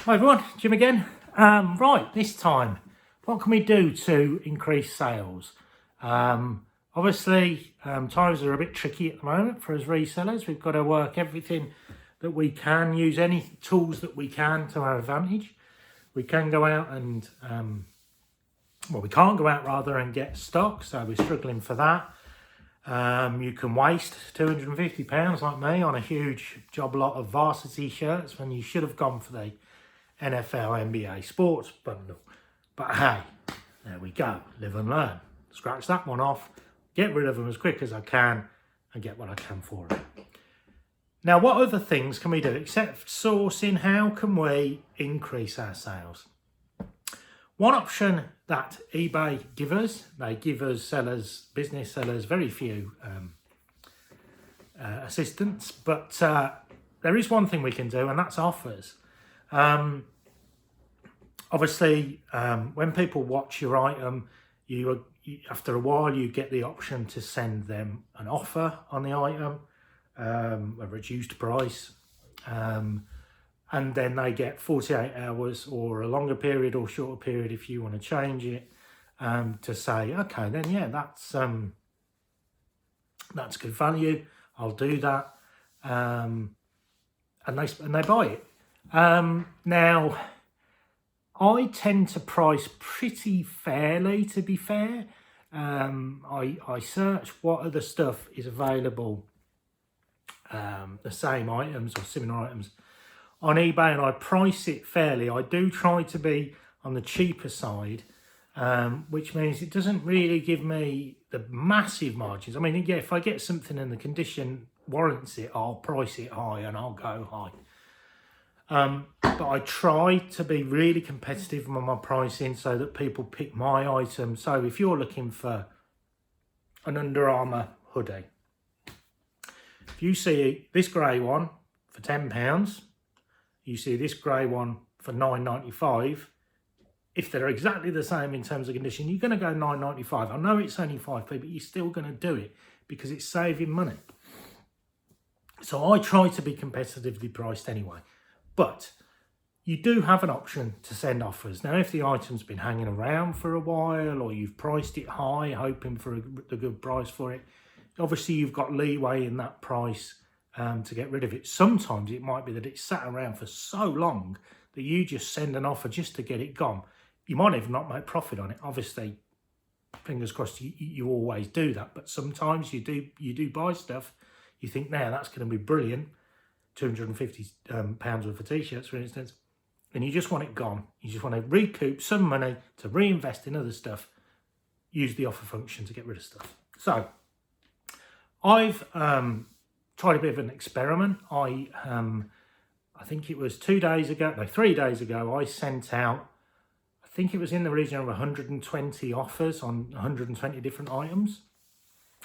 Hi everyone, Jim again. Right, this time, what can we do to increase sales? Obviously, times are a bit tricky at the moment for us resellers. We've got to work everything that we can, use any tools that we can to our advantage. We can go out and, we can't go out rather and get stock, so we're struggling for that. You can waste £250 like me on a huge job lot of varsity shirts when you should have gone for the NFL, NBA sports bundle. But hey, there we go. Live and learn. Scratch that one off, get rid of them as quick as I can and get what I can for it. Now, what other things can we do except sourcing? How can we increase our sales? One option that eBay give us, they give us sellers, business sellers, very few assistants, but there is one thing we can do, and that's offers. Obviously, when people watch your item, you after a while you get the option to send them an offer on the item, a reduced price, and then they get 48 hours or a longer period or shorter period if you want to change it, to say, okay, then yeah, that's good value. I'll do that, and they buy it. Now, I tend to price pretty fairly, to be fair. I search what other stuff is available, the same items or similar items on eBay, and I price it fairly. I do try to be on the cheaper side, which means it doesn't really give me the massive margins. I mean, yeah, if I get something and the condition warrants it, I'll price it high and I'll go high. But I try to be really competitive on my pricing so that people pick my item. So if you're looking for an Under Armour hoodie, if you see this grey one for £10, you see this grey one for £9.95, if they're exactly the same in terms of condition, you're going to go £9.95. I know it's only 5p, but you're still going to do it because it's saving money. So I try to be competitively priced anyway. But you do have an option to send offers. Now, if the item's been hanging around for a while or you've priced it high, hoping for a good price for it, obviously you've got leeway in that price to get rid of it. Sometimes it might be that it's sat around for so long that you just send an offer just to get it gone. You might even not make profit on it. Obviously, fingers crossed, you always do that. But sometimes you do buy stuff. You think, now that's going to be brilliant. £250 worth of t-shirts, for instance, and you just want it gone. You just want to recoup some money to reinvest in other stuff. Use the offer function to get rid of stuff. So I've tried a bit of an experiment. I think it was 3 days ago, I sent out, I think it was in the region of 120 offers on 120 different items.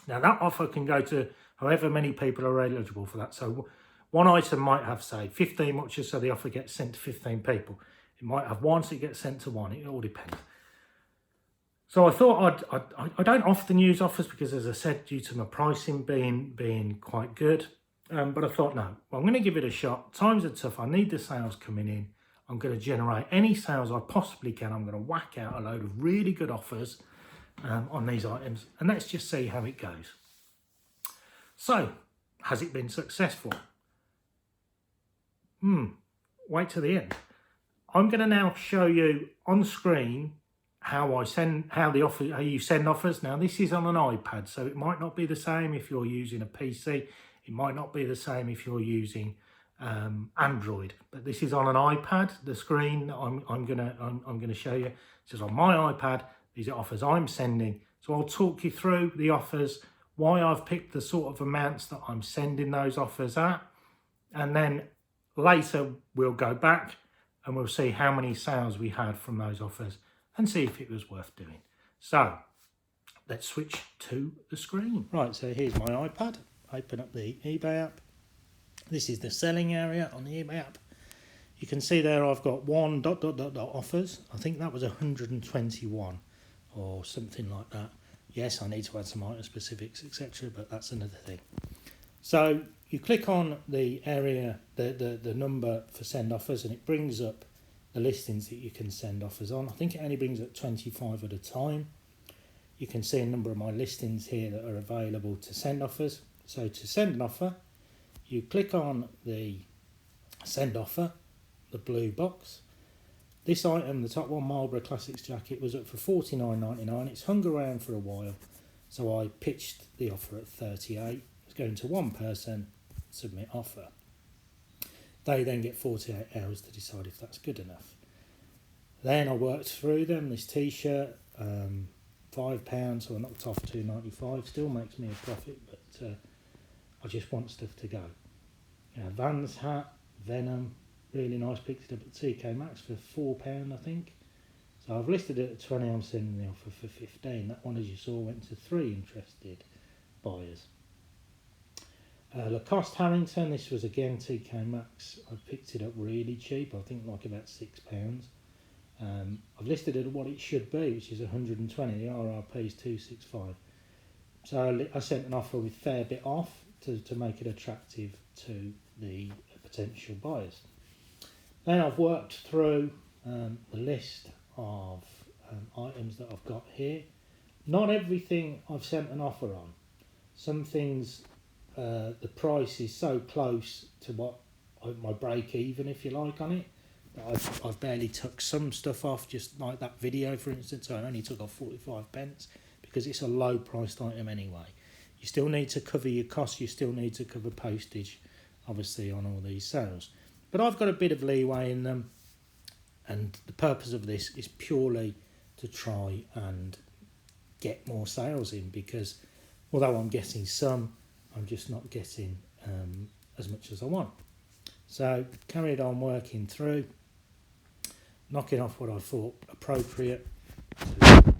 Now that offer can go to however many people are eligible for that. So one item might have, say, 15 watches, so the offer gets sent to 15 people. It might have one, so it gets sent to one. It all depends. So I thought I don't often use offers because, as I said, due to my pricing being quite good. But I thought, no, well, I'm going to give it a shot. Times are tough. I need the sales coming in. I'm going to generate any sales I possibly can. I'm going to whack out a load of really good offers on these items, and let's just see how it goes. So, has it been successful? Wait till the end. I'm going to now show you on screen how you send offers. Now, this is on an iPad, so it might not be the same if you're using a PC. It might not be the same if you're using Android, but this is on an iPad. The screen I'm gonna show you. This is on my iPad. These are offers I'm sending. So I'll talk you through the offers, why I've picked the sort of amounts that I'm sending those offers at, and then later we'll go back and we'll see how many sales we had from those offers and see if it was worth doing. So let's switch to the screen. Right, so here's my iPad. Open up the eBay app. This is the selling area on the eBay app. You can see there I've got one ... offers. I think that was 121 or something like that. Yes, I need to add some item specifics, etc., but that's another thing. So you click on the area, the number for send offers, and it brings up the listings that you can send offers on. I think it only brings up 25 at a time. You can see a number of my listings here that are available to send offers. So to send an offer, you click on the send offer, the blue box. This item, the top one, Marlborough Classics jacket, was up for $49.99. It's hung around for a while, so I pitched the offer at $38. It's going to one person, submit offer. They then get 48 hours to decide if that's good enough. Then I worked through them. This t-shirt, £5, so I knocked off $2.95. Still makes me a profit, but I just want stuff to go. Vans hat, Venom, really nice. Picked it up at TK Maxx for £4, I think. So I've listed it at 20. I'm sending the offer for 15. That one, as you saw, went to 3 interested buyers. Lacoste Harrington, this was again TK Maxx. I picked it up really cheap, I think like about £6. I've listed it at what it should be, which is 120. The RRP is 265. So I sent an offer with fair bit off to make it attractive to the potential buyers. Then I've worked through the list of items that I've got here. Not everything I've sent an offer on. Some things the price is so close to what my break even, if you like, on it, that I've barely took some stuff off, just like that video for instance. I only took off 45 pence because it's a low priced item anyway. You still need to cover your costs, you still need to cover postage obviously on all these sales, but I've got a bit of leeway in them, and the purpose of this is purely to try and get more sales in, because although I'm getting some, I'm just not getting as much as I want. So carried on working through, knocking off what I thought appropriate to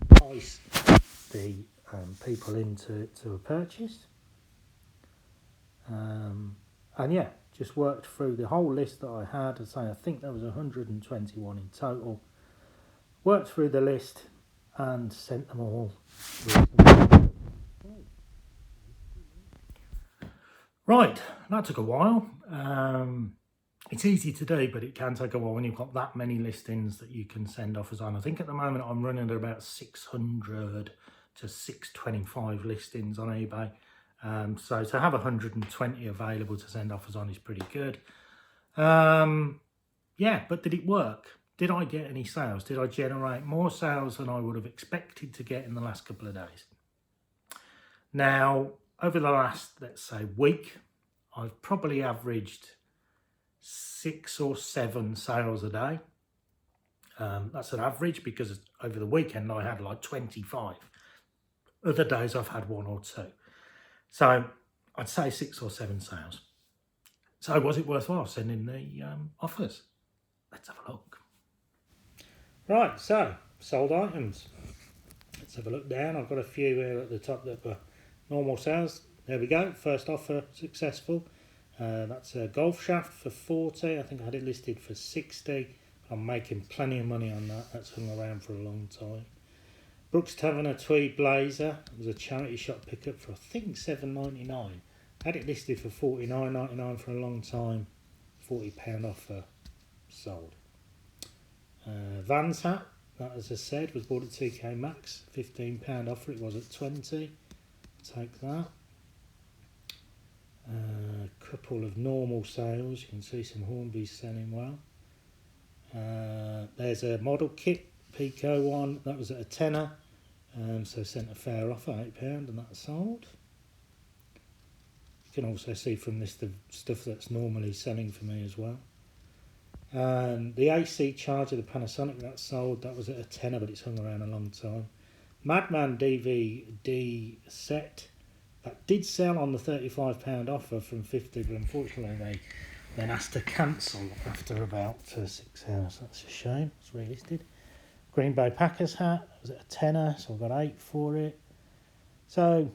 entice the people into a purchase. And yeah, just worked through the whole list that I had. I think there was 121 in total. Worked through the list and sent them all. Right, that took a while. It's easy to do, but it can take a while when you've got that many listings that you can send offers on. I think at the moment I'm running at about 600 to 625 listings on eBay. So to have 120 available to send offers on is pretty good. Yeah, but did it work? Did I get any sales? Did I generate more sales than I would have expected to get in the last couple of days? Now, over the last, let's say, week, I've probably averaged 6 or 7 sales a day. That's an average because over the weekend I had like 25. Other days I've had 1 or 2. So I'd say 6 or 7 sales. So was it worthwhile sending the offers? Let's have a look. Right, so sold items. Let's have a look down. I've got a few here at the top that were normal sales. There we go. First offer successful. That's a golf shaft for 40. I think I had it listed for 60. I'm making plenty of money on that. That's hung around for a long time. Brooks Taverner tweed blazer. It was a charity shop pickup for I think $7.99. Had it listed for $49.99 for a long time. £40 offer sold. Vans hat, that as I said was bought at TK Maxx. £15 offer. It was at 20. Take that. A couple of normal sales. You can see some Hornbys selling well. There's a model kit Pico one that was at a tenner. So sent a fair offer, £8, and that sold. You can also see from this the stuff that's normally selling for me as well. The AC charger, the Panasonic, that sold. That was at a tenner, but it's hung around a long time. Madman DVD set, that did sell on the £35 offer from 50, but unfortunately they then asked to cancel after about 6 hours. That's a shame. It's relisted. Green Bay Packers hat was at a tenner, so I've got 8 for it. So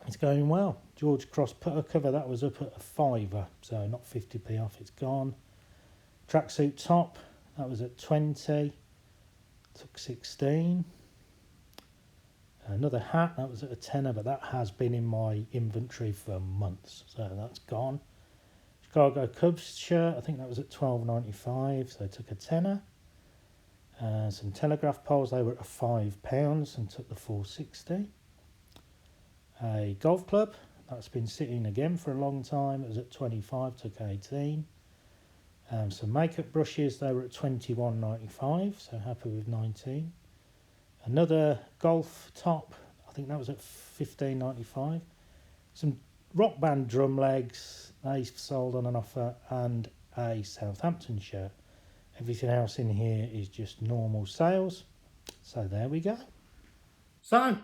it's going well. George Cross putter cover, that was up at a £5, so not 50p off, it's gone. Tracksuit top, that was at 20, took 16. Another hat, that was at a tenner, but that has been in my inventory for months, so that's gone. Chicago Cubs shirt, I think that was at $12.95, so I took a tenner. Some telegraph poles, they were at £5 and took the $4.60. A golf club, that's been sitting again for a long time, it was at 25, took 18. Some makeup brushes, they were at $21.95, so happy with 19. Another golf top, I think that was at $15.95. Some rock band drum legs, they sold on an offer, and a Southampton shirt. Everything else in here is just normal sales. So there we go. Sent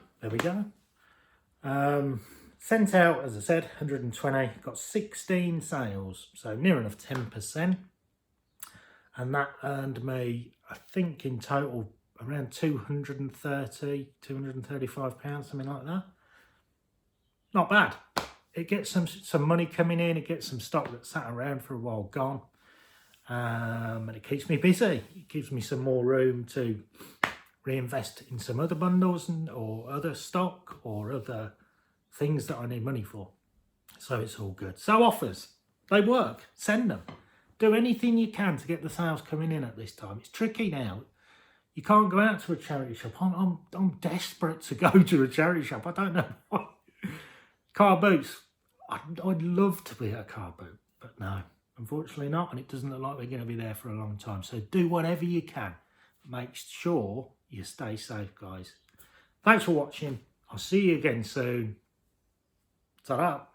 out, as I said, 120, got 16 sales, so near enough 10. And that earned me, I think in total, around £235, something like that. Not bad. It gets some money coming in, it gets some stock that sat around for a while gone. And it keeps me busy. It gives me some more room to reinvest in some other bundles or other stock or other things that I need money for. So it's all good. So offers, they work. Send them. Do anything you can to get the sales coming in at this time. It's tricky now. You can't go out to a charity shop. I'm desperate to go to a charity shop. I don't know why. Car boots. I'd love to be at a car boot, but no, unfortunately not. And it doesn't look like they're going to be there for a long time. So do whatever you can. Make sure you stay safe, guys. Thanks for watching. I'll see you again soon. Ta-ra.